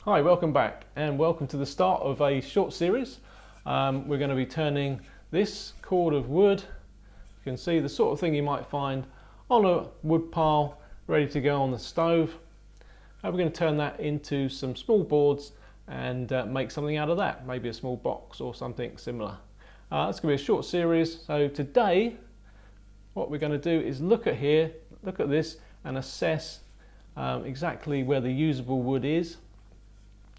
Hi, welcome back and welcome to the start of a short series. We're going to be turning this cord of wood, you can see the sort of thing you might find on a wood pile ready to go on the stove. We're going to turn that into some small boards and make something out of that, maybe a small box or something similar. It's going to be a short series, so today what we're going to do is look at this and assess exactly where the usable wood is.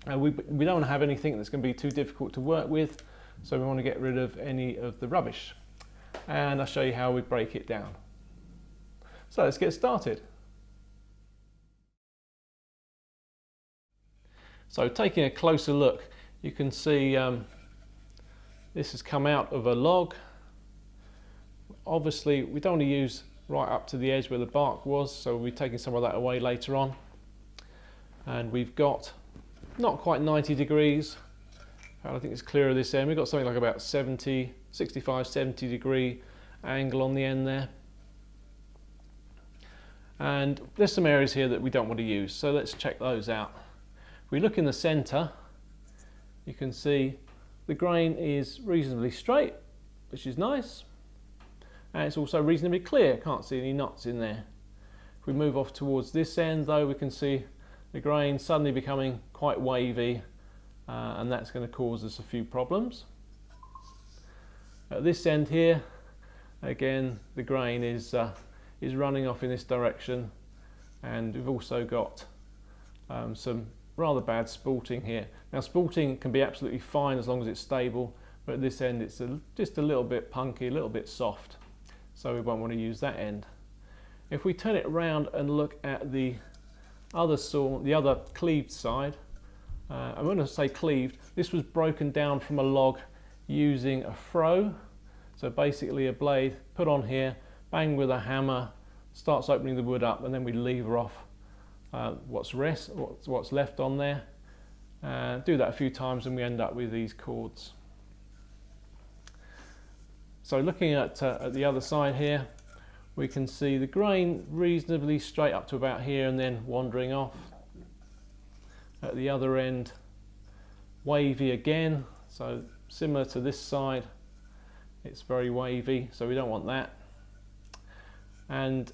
We don't want to have anything that's going to be too difficult to work with, so we want to get rid of any of the rubbish. And I'll show you how we break it down. So let's get started. So taking a closer look, you can see this has come out of a log. Obviously we don't want to use right up to the edge where the bark was, so we'll be taking some of that away later on. And we've got not quite 90 degrees, I think it's clearer this end. We've got something like about 65, 70 degree angle on the end there. And there's some areas here that we don't want to use, so let's check those out. If we look in the center, you can see the grain is reasonably straight, which is nice. And it's also reasonably clear, can't see any knots in there. If we move off towards this end though, we can see the grain suddenly becoming quite wavy, and that's going to cause us a few problems. At this end here, again, the grain is running off in this direction, and we've also got some rather bad spalting here. Now spalting can be absolutely fine as long as it's stable, but at this end it's just a little bit punky, a little bit soft, so we won't want to use that end. If we turn it around and look at the other cleaved side, I'm going to say cleaved, this was broken down from a log using a froe, so basically a blade put on here, bang with a hammer, starts opening the wood up, and then we lever off what's left on there. Do that a few times and we end up with these cords. So looking at the other side here, we can see the grain reasonably straight up to about here and then wandering off. At the other end, wavy again, so similar to this side, it's very wavy, so we don't want that. And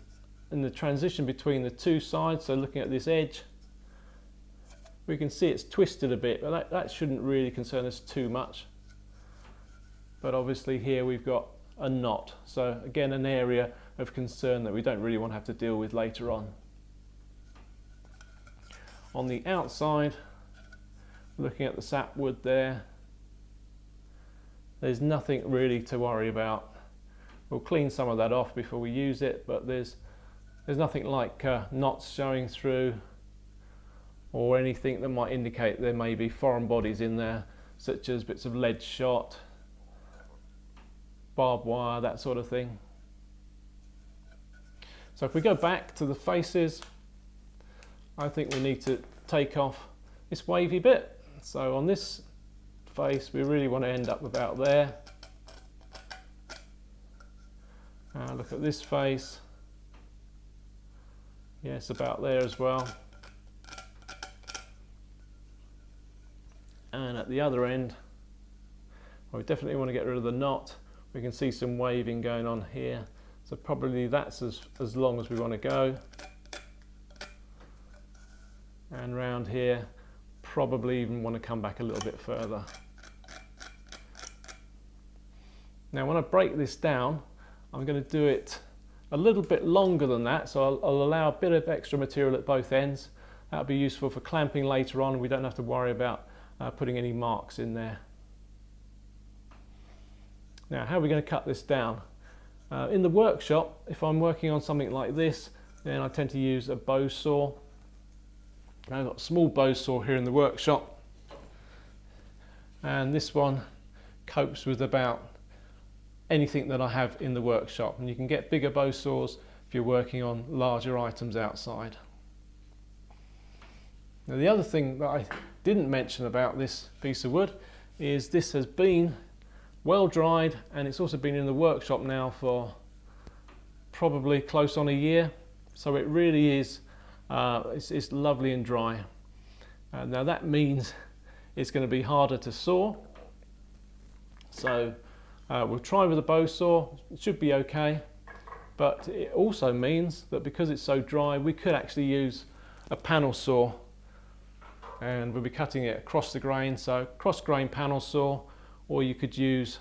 in the transition between the two sides, so looking at this edge, we can see it's twisted a bit, but that shouldn't really concern us too much. But obviously here we've got a knot, so again an area of concern that we don't really want to have to deal with later on. On the outside, looking at the sapwood there's nothing really to worry about. We'll clean some of that off before we use it, but there's nothing like knots showing through or anything that might indicate there may be foreign bodies in there, such as bits of lead shot, barbed wire, that sort of thing. So if we go back to the faces, I think we need to take off this wavy bit. So on this face we really want to end up about there. Look at this face, yes, about there as well. And at the other end, well, we definitely want to get rid of the knot. We can see some waving going on here, so probably that's as long as we want to go. And round here, probably even want to come back a little bit further. Now when I break this down, I'm going to do it a little bit longer than that, so I'll allow a bit of extra material at both ends. That'll be useful for clamping later on. We don't have to worry about putting any marks in there. Now how are we going to cut this down? In the workshop, if I'm working on something like this, then I tend to use a bow saw. I've got a small bow saw here in the workshop, and this one copes with about anything that I have in the workshop, and you can get bigger bow saws if you're working on larger items outside. Now the other thing that I didn't mention about this piece of wood is this has been well dried, and it's also been in the workshop now for probably close on a year, so it really is it's lovely and dry. Now that means it's going to be harder to saw, so we'll try with a bow saw. It should be okay, but it also means that because it's so dry, we could actually use a panel saw, and we'll be cutting it across the grain, so cross grain panel saw, or you could use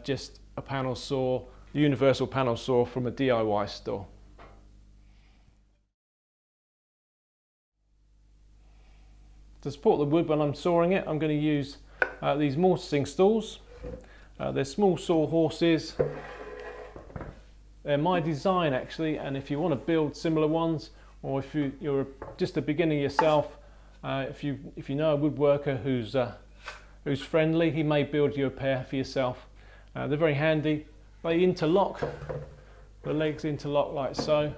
just a panel saw, universal panel saw from a DIY store. To support the wood when I'm sawing it, I'm going to use these mortising stools. They're small saw horses. They're my design actually, and if you want to build similar ones, or if you're just a beginner yourself, if you know a woodworker who's friendly, he may build you a pair for yourself. They're very handy. They interlock, the legs interlock like so,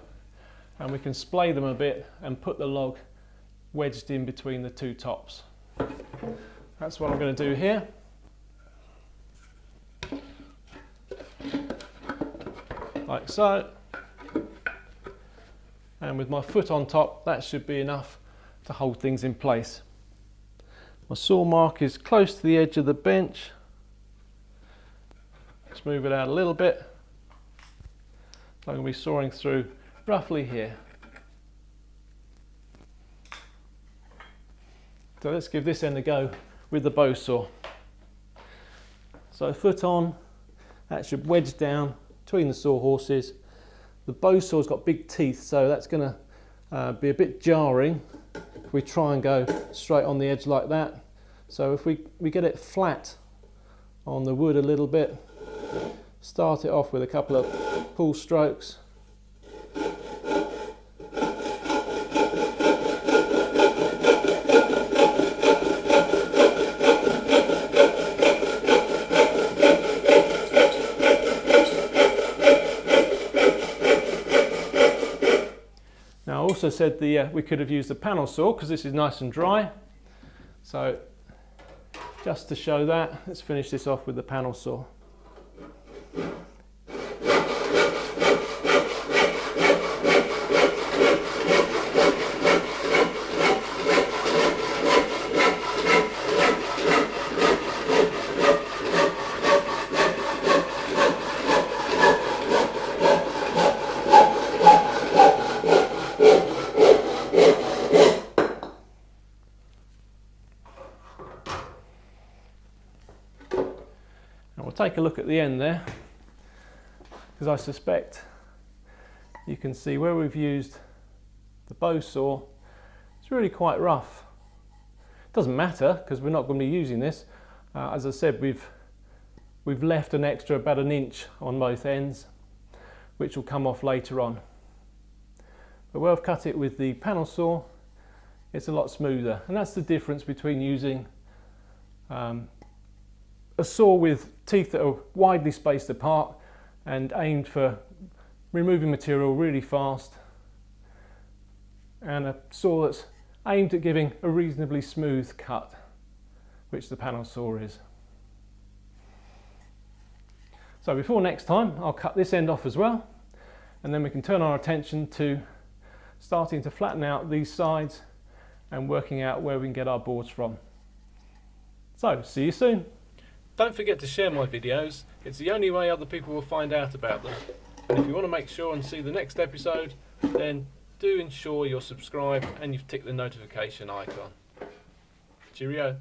and we can splay them a bit and put the log wedged in between the two tops. That's what I'm going to do here. Like so. And with my foot on top, that should be enough to hold things in place. My saw mark is close to the edge of the bench. Just move it out a little bit. So I'm going to be sawing through roughly here. So let's give this end a go with the bow saw. So foot on, that should wedge down between the saw horses. The bow saw's got big teeth, so that's going to be a bit jarring if we try and go straight on the edge like that. So if we get it flat on the wood a little bit, start it off with a couple of pull strokes. Now I also said we could have used the panel saw because this is nice and dry. So just to show that, let's finish this off with the panel saw. We'll take a look at the end there, because I suspect you can see where we've used the bow saw, it's really quite rough. It doesn't matter because we're not going to be using this. As I said, we've left an extra about an inch on both ends, which will come off later on. But where I've cut it with the panel saw, it's a lot smoother, and that's the difference between using a saw with teeth that are widely spaced apart and aimed for removing material really fast, and a saw that's aimed at giving a reasonably smooth cut, which the panel saw is. So before next time, I'll cut this end off as well, and then we can turn our attention to starting to flatten out these sides and working out where we can get our boards from. So, see you soon. Don't forget to share my videos. It's the only way other people will find out about them. And if you want to make sure and see the next episode, then do ensure you're subscribed and you've ticked the notification icon. Cheerio.